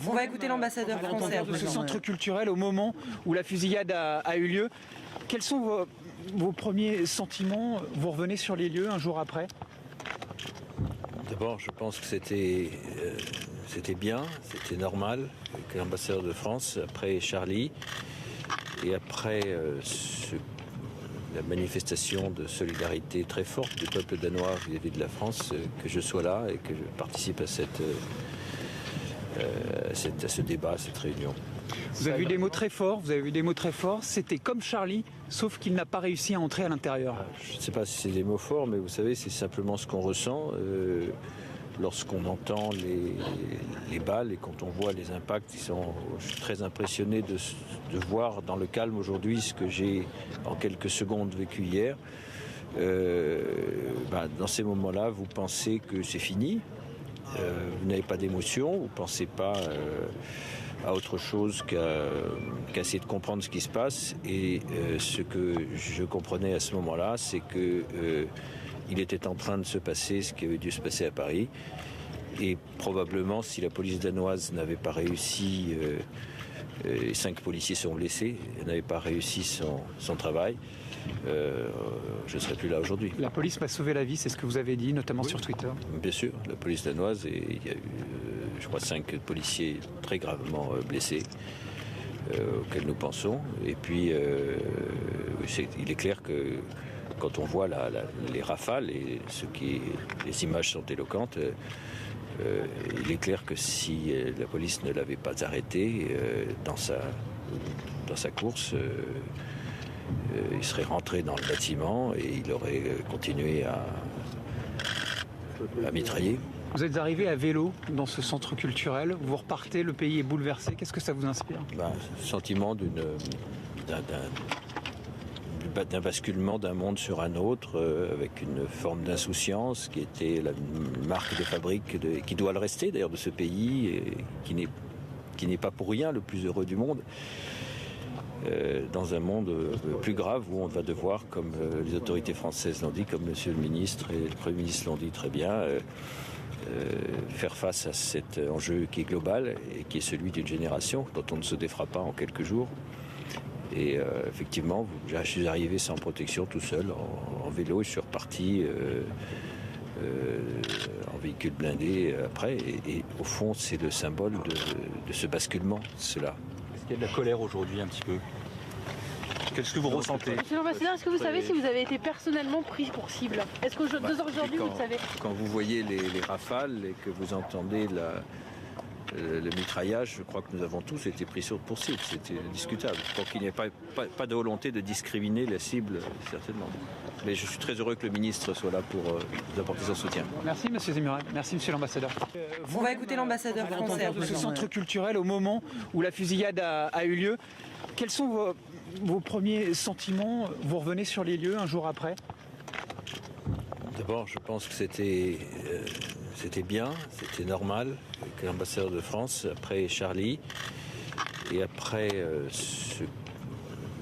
On va écouter l'ambassadeur français. De ce centre culturel au moment où la fusillade a eu lieu. Quels sont vos premiers sentiments? Vous revenez sur les lieux un jour après? D'abord, je pense que c'était bien, c'était normal que l'ambassadeur de France, après Charlie, et après la manifestation de solidarité très forte du peuple danois vis-à-vis de la France, que je sois là et que je participe à ce débat, à cette réunion. Vous avez eu des mots très forts, c'était comme Charlie, sauf qu'il n'a pas réussi à entrer à l'intérieur. Je ne sais pas si c'est des mots forts, mais vous savez, c'est simplement ce qu'on ressent lorsqu'on entend les balles et quand on voit les impacts. Je suis très impressionné de voir dans le calme aujourd'hui ce que j'ai en quelques secondes vécu hier. Dans ces moments-là, vous pensez que c'est fini, vous n'avez pas d'émotion, vous ne pensez pas à autre chose qu'à essayer de comprendre ce qui se passe. Et ce que je comprenais à ce moment-là, c'est que il était en train de se passer ce qui avait dû se passer à Paris. Et probablement, si la police danoise n'avait pas réussi, 5 policiers sont blessés, n'avait pas réussi son travail, je ne serais plus là aujourd'hui. La police m'a sauvé la vie, c'est ce que vous avez dit, notamment sur Twitter. Bien sûr, la police danoise, et il y a eu, je crois, 5 policiers très gravement blessés, auxquels nous pensons. Et puis, il est clair que quand on voit les rafales, et les images sont éloquentes, il est clair que si la police ne l'avait pas arrêté dans sa course, il serait rentré dans le bâtiment et il aurait continué à mitrailler. Vous êtes arrivé à vélo dans ce centre culturel, vous repartez, le pays est bouleversé. Qu'est-ce que ça vous inspire? Sentiment d'un basculement d'un monde sur un autre, avec une forme d'insouciance qui était la marque de fabrique, qui doit le rester d'ailleurs de ce pays, et qui n'est pas pour rien le plus heureux du monde. Dans un monde plus grave où on va devoir, comme les autorités françaises l'ont dit, comme Monsieur le ministre et le Premier ministre l'ont dit très bien, faire face à cet enjeu qui est global et qui est celui d'une génération dont on ne se défera pas en quelques jours. Et effectivement, je suis arrivé sans protection tout seul, en vélo, et je suis reparti en véhicule blindé après. Et au fond, c'est le symbole de ce basculement, cela. Est-ce qu'il y a de la colère aujourd'hui un petit peu? Qu'est-ce que vous ressentez? Monsieur l'ambassadeur, est-ce que vous savez si vous avez été personnellement pris pour cible? Est-ce qu'aujourd'hui vous le savez? Quand vous voyez les rafales et que vous entendez le mitraillage, je crois que nous avons tous été pris pour cible, c'était discutable. Pour qu'il n'y ait pas de volonté de discriminer la cible, certainement. Mais je suis très heureux que le ministre soit là pour nous apporter son soutien. Merci Monsieur Zemmour, merci Monsieur l'ambassadeur. On va écouter l'ambassadeur français. De ce centre culturel au moment où la fusillade a eu lieu. Quels sont vos premiers sentiments? Vous revenez sur les lieux un jour après? D'abord, je pense que c'était bien, c'était normal que l'ambassadeur de France, après Charlie, et après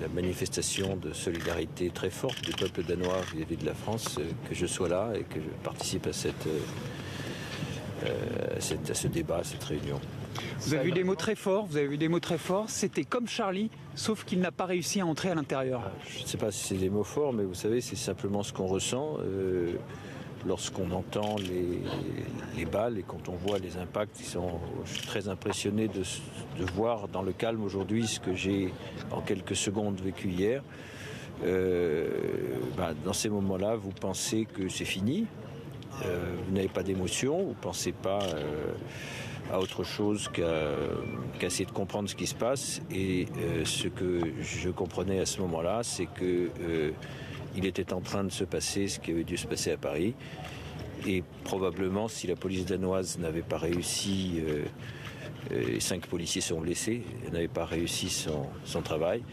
la manifestation de solidarité très forte du peuple danois vis-à-vis de la France, que je sois là et que je participe à ce débat, à cette réunion. Vous avez eu des mots très forts, c'était comme Charlie, sauf qu'il n'a pas réussi à entrer à l'intérieur. Je ne sais pas si c'est des mots forts, mais vous savez, c'est simplement ce qu'on ressent lorsqu'on entend les balles et quand on voit les impacts. Je suis très impressionné de voir dans le calme aujourd'hui ce que j'ai en quelques secondes vécu hier. Dans ces moments-là, vous pensez que c'est fini, vous n'avez pas d'émotion, vous ne pensez pas à autre chose qu'à essayer de comprendre ce qui se passe. Et ce que je comprenais à ce moment-là, c'est que il était en train de se passer ce qui avait dû se passer à Paris. Et probablement, si la police danoise n'avait pas réussi, 5 policiers sont blessés, n'avait pas réussi son travail,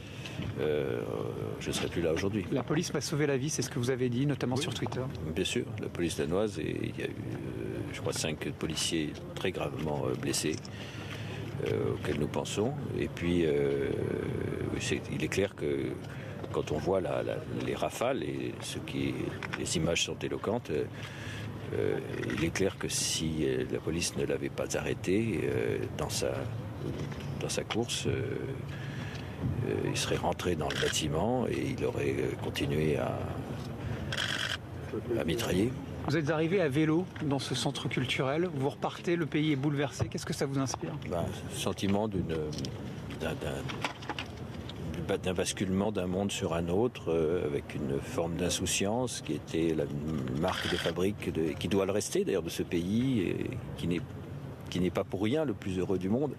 je ne serais plus là aujourd'hui. La police m'a sauvé la vie, c'est ce que vous avez dit, notamment sur Twitter. Bien sûr, la police danoise, et il y a eu, je crois, 5 policiers très gravement blessés, auxquels nous pensons. Et puis, il est clair que quand on voit les rafales, et les images sont éloquentes, Il est clair que si la police ne l'avait pas arrêté dans sa course, il serait rentré dans le bâtiment et il aurait continué à mitrailler. Vous êtes arrivé à vélo dans ce centre culturel, vous repartez, le pays est bouleversé. Qu'est-ce que ça vous inspire? Sentiment d'un basculement d'un monde sur un autre, avec une forme d'insouciance qui était la marque de fabrique, qui doit le rester d'ailleurs de ce pays, et qui n'est pas pour rien le plus heureux du monde,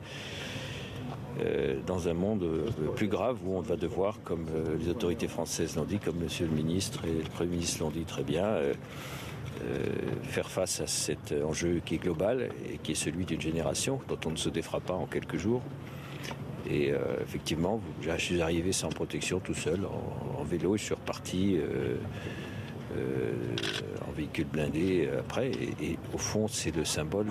dans un monde plus grave où on va devoir, comme les autorités françaises l'ont dit, comme Monsieur le ministre et le Premier ministre l'ont dit très bien, faire face à cet enjeu qui est global et qui est celui d'une génération dont on ne se défera pas en quelques jours. Et effectivement, je suis arrivé sans protection tout seul en vélo et je suis reparti en véhicule blindé après. Et au fond, c'est le symbole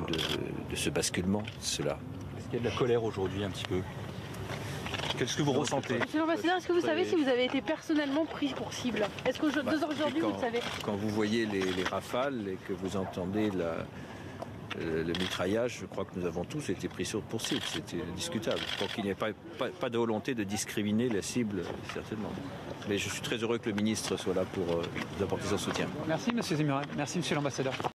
de ce basculement, cela. Est-ce qu'il y a de la colère aujourd'hui un petit peu? Qu'est-ce que vous ressentez? Monsieur l'ambassadeur, est-ce que vous savez si vous avez été personnellement pris pour cible? Est-ce que aujourd'hui, vous le savez? Quand vous voyez les rafales et que vous entendez le mitraillage, je crois que nous avons tous été pris pour cible. C'était discutable. Je crois qu'il n'y a pas de volonté de discriminer la cible, certainement. Mais je suis très heureux que le ministre soit là pour nous apporter son soutien. Merci, monsieur Zemmour. Merci, monsieur l'ambassadeur.